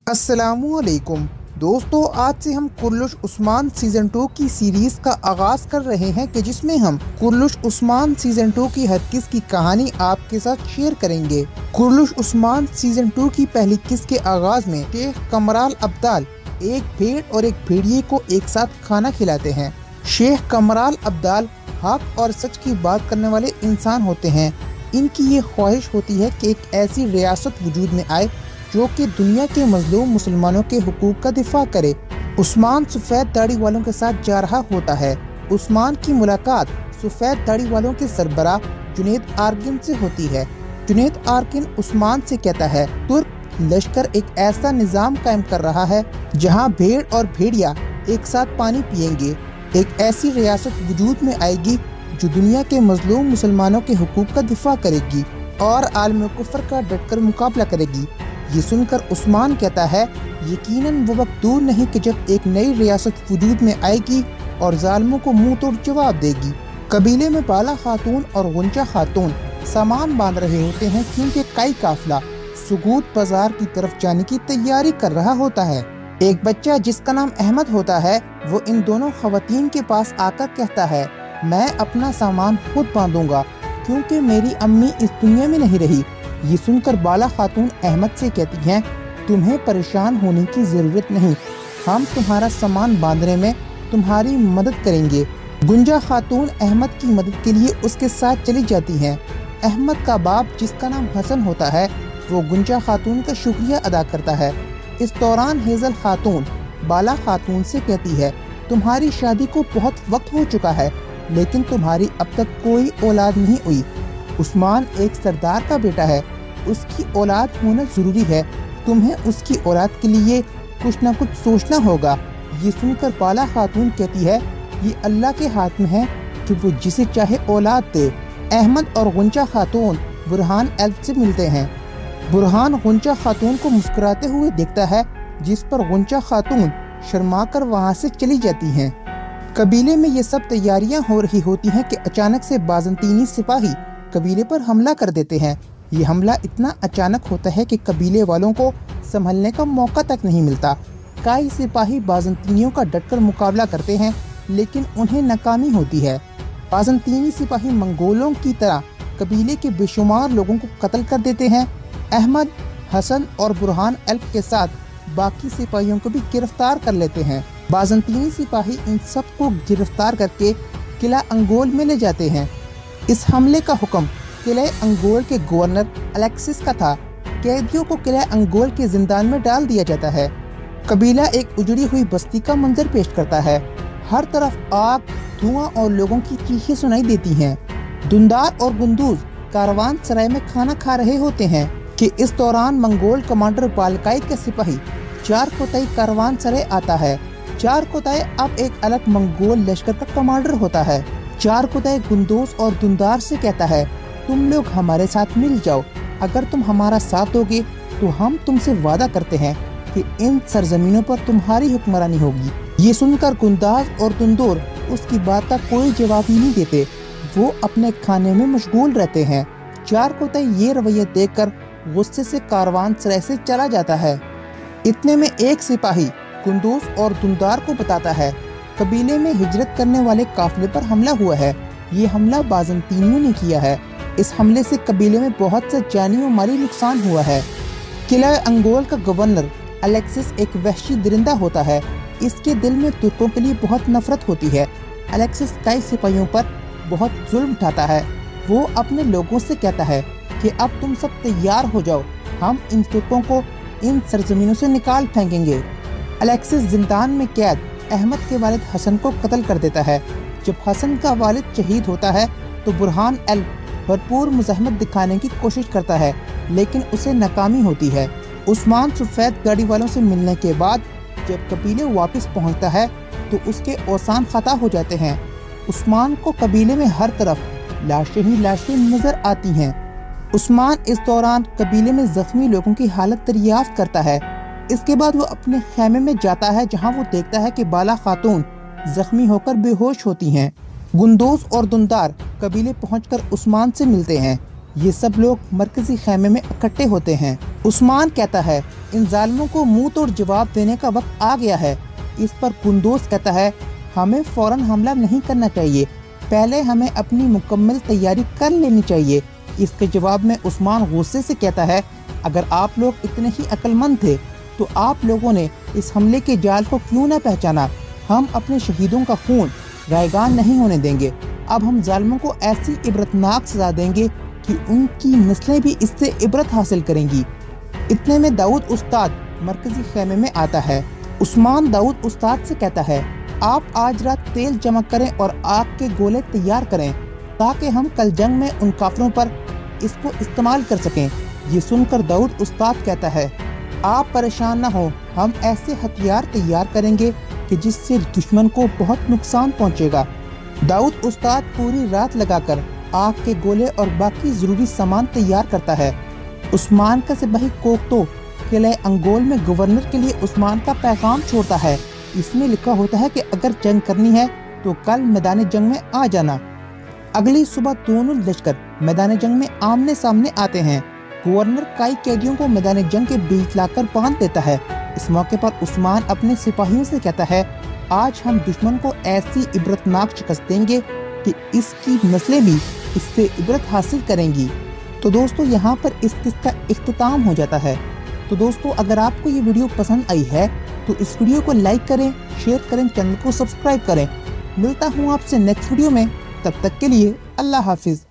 अस्सलामुअलैकुम दोस्तों, आज से हम कुर्लुश उस्मान सीजन 2 की सीरीज का आगाज कर रहे हैं कि जिसमें हम कुर्लुश उस्मान सीजन 2 की हर किस्त की कहानी आपके साथ शेयर करेंगे। कुर्लुश उस्मान सीजन 2 की पहली किस्त के आगाज में शेख कमराल अब्दाल एक भेड़ और एक भेड़िए को एक साथ खाना खिलाते हैं। शेख कमराल अब्दाल हक और सच की बात करने वाले इंसान होते हैं। इनकी ये ख्वाहिश होती है कि एक ऐसी रियासत वजूद में आए जो कि दुनिया के मजलूम मुसलमानों के हुकूक का दिफा करे। उस्मान सफ़ेद दाढ़ी वालों के साथ जा रहा होता है। उस्मान की मुलाकात सफ़ेद दाढ़ी वालों के सरबराह जुनैद आर्किन से होती है। जुनैद आर्किन उस्मान से कहता है, तुर्क लश्कर एक ऐसा निज़ाम कायम कर रहा है जहां भेड़ और भेड़िया एक साथ पानी पिएंगे। एक ऐसी रियासत वजूद में आएगी जो दुनिया के मजलूम मुसलमानों के हुकूक का दिफा करेगी और आलम कुफ्र का डटकर मुकाबला करेगी। ये सुनकर उस्मान कहता है, यकीनन वो वक्त दूर नहीं कि जब एक नई रियासत वजूद में आएगी और जालिमों को मुंह तोड़ जवाब देगी। कबीले में बाला खातून और गुंजा खातून सामान बांध रहे होते हैं क्योंकि कई काफिला सुगूत बाजार की तरफ जाने की तैयारी कर रहा होता है। एक बच्चा जिसका नाम अहमद होता है वो इन दोनों खवातीन के पास आकर कहता है, मैं अपना सामान खुद बांधूंगा क्योंकि मेरी अम्मी इस दुनिया में नहीं रही। ये सुनकर बाला खातून अहमद से कहती हैं, तुम्हें परेशान होने की जरूरत नहीं, हम तुम्हारा सामान बांधने में तुम्हारी मदद करेंगे। गुंजा खातून अहमद की मदद के लिए उसके साथ चली जाती हैं। अहमद का बाप जिसका नाम हसन होता है वो गुंजा खातून का शुक्रिया अदा करता है। इस दौरान हेजल खातून बाला खातून से कहती है, तुम्हारी शादी को बहुत वक्त हो चुका है लेकिन तुम्हारी अब तक कोई औलाद नहीं हुई। उस्मान एक सरदार का बेटा है, उसकी औलाद होना जरूरी है, तुम्हें उसकी औलाद के लिए कुछ न कुछ सोचना होगा। ये सुनकर बाला खातून कहती है, ये अल्लाह के हाथ में है कि वो जिसे चाहे औलाद दे। अहमद और गुंजा खातून बुरहान एल्फ से मिलते हैं। बुरहान गुंजा खातून को मुस्कुराते हुए देखता है, जिस पर गुंजा खातून शर्मा कर वहाँ से चली जाती हैं। कबीले में ये सब तैयारियां हो रही होती हैं कि अचानक से बाज़ंतीनी सिपाही कबीले पर हमला कर देते हैं। ये हमला इतना अचानक होता है कि कबीले वालों को संभलने का मौका तक नहीं मिलता। कई सिपाही बाज़ंतीनियों का डटकर मुकाबला करते हैं लेकिन उन्हें नाकामी होती है। बाज़ंतीनी सिपाही मंगोलों की तरह कबीले के बेशुमार लोगों को कत्ल कर देते हैं। अहमद, हसन और बुरहान एल्फ के साथ बाकी सिपाहियों को भी गिरफ्तार कर लेते हैं। बाज़ंतीनी सिपाही इन सब को गिरफ्तार करके किला अंगोल में ले जाते हैं। इस हमले का हुक्म किले अंगोल के गवर्नर अलेक्सिस का था। कैदियों को किले अंगोल के जिंदान में डाल दिया जाता है। कबीला एक उजड़ी हुई बस्ती का मंजर पेश करता है। हर तरफ आग, धुआं और लोगों की चीखें सुनाई देती हैं। दुंदार और गुंदूज कारवान सराय में खाना खा रहे होते हैं कि इस दौरान मंगोल कमांडर बालकाई का सिपाही चार कोताई कारवान सराय आता है। चार कोताई अब एक अलग मंगोल लश्कर का कमांडर होता है। चार कोताई गुंदोस और दुंदार से कहता है, तुम लोग हमारे साथ मिल जाओ, अगर तुम हमारा साथ दोगे तो हम तुमसे वादा करते हैं कि इन सरजमीनों पर तुम्हारी हुक्मरानी होगी। ये सुनकर गुंदास और दुंदोर उसकी बात का कोई जवाब नहीं देते, वो अपने खाने में मशगूल रहते हैं। चार कोताई ये रवैया देखकर गुस्से से कारवान सराय से चला जाता है। इतने में एक सिपाही गुंदोस और दुंदार को बताता है, कबीले में हिजरत करने वाले काफिले पर हमला हुआ है। ये हमला बाज़ंतीनियों ने किया है। इस हमले से कबीले में बहुत सा जानी और माली नुकसान हुआ है। किला अंगोल का गवर्नर अलेक्सिस एक वहशी दरिंदा होता है। इसके दिल में तुर्कों के लिए बहुत नफरत होती है। अलेक्सिस कई सिपाहियों पर बहुत जुल्म उठाता है। वो अपने लोगों से कहता है कि अब तुम सब तैयार हो जाओ, हम इन तुर्कों को इन सरजमीनों से निकाल फेंकेंगे। अलेक्सिस जिंदान में कैद अहमद के वालिद हसन को कत्ल कर देता है। जब हसन का वालिद शहीद होता है तो बुरहान एल्फ भरपूर मुज़ाहमत दिखाने की कोशिश करता है लेकिन उसे नाकामी होती है। उस्मान सफ़ेद दाढ़ी वालों से मिलने के बाद जब कबीले वापस पहुंचता है तो उसके औसान खता हो जाते हैं। उस्मान को कबीले में हर तरफ लाशें ही लाशें नजर आती हैं। उस्मान इस दौरान कबीले में जख्मी लोगों की हालत दरियाफ्त करता है। इसके बाद वो अपने खेमे में जाता है जहां वो देखता है कि बाला खातून जख्मी होकर बेहोश होती हैं। गुंदोस और दुंदार कबीले पहुंचकर उस्मान से मिलते हैं। ये सब लोग मरकजी खेमे में इकट्ठे होते हैं। उस्मान कहता है इन जालिमों को मुंह तोड़ जवाब देने का वक्त आ गया है। इस पर कुंदोज कहता है हमें फौरन हमला नहीं करना चाहिए, पहले हमें अपनी मुकम्मल तैयारी कर लेनी चाहिए। इसके जवाब में उस्मान गुस्से से कहता है अगर आप लोग इतने ही अक्लमंद थे तो आप लोगों ने इस हमले के जाल को क्यों न पहचाना। हम अपने शहीदों का खून रायगान नहीं होने देंगे। अब हम जालिमों को ऐसी इबरतनाक सजा देंगे कि उनकी नस्लें भी इससे इबरत हासिल करेंगी। इतने में दाऊद उस्ताद मरकजी खेमे में आता है। उस्मान दाऊद उस्ताद से कहता है आप आज रात तेल जमा करें और आग के गोले तैयार करें ताकि हम कल जंग में उन काफिरों पर इसको इस्तेमाल कर सकें। ये सुनकर दाऊद उस्ताद कहता है आप परेशान न हो, हम ऐसे हथियार तैयार करेंगे कि जिससे दुश्मन को बहुत नुकसान पहुंचेगा। दाऊद उस्ताद पूरी रात लगाकर आग के गोले और बाकी जरूरी सामान तैयार करता है। उस्मान का सिपाही कोकतो किले अंगोल में गवर्नर के लिए उस्मान का पैगाम छोड़ता है। इसमें लिखा होता है कि अगर जंग करनी है तो कल मैदान जंग में आ जाना। अगली सुबह दोनों लश्कर मैदान जंग में आमने सामने आते हैं। गवर्नर कई कैदियों को मैदान जंग के बीच लाकर बांध देता है। इस मौके पर उस्मान अपने सिपाहियों से कहता है आज हम दुश्मन को ऐसी इबरतनाक शिकस्त देंगे कि इसकी नस्लें भी इससे इबरत हासिल करेंगी। तो दोस्तों यहाँ पर इस किस्सा का इख्तिताम हो जाता है। तो दोस्तों अगर आपको ये वीडियो पसंद आई है तो इस वीडियो को लाइक करें, शेयर करें, चैनल को सब्सक्राइब करें। मिलता हूँ आपसे नेक्स्ट वीडियो में, तब तक के लिए अल्लाह हाफिज।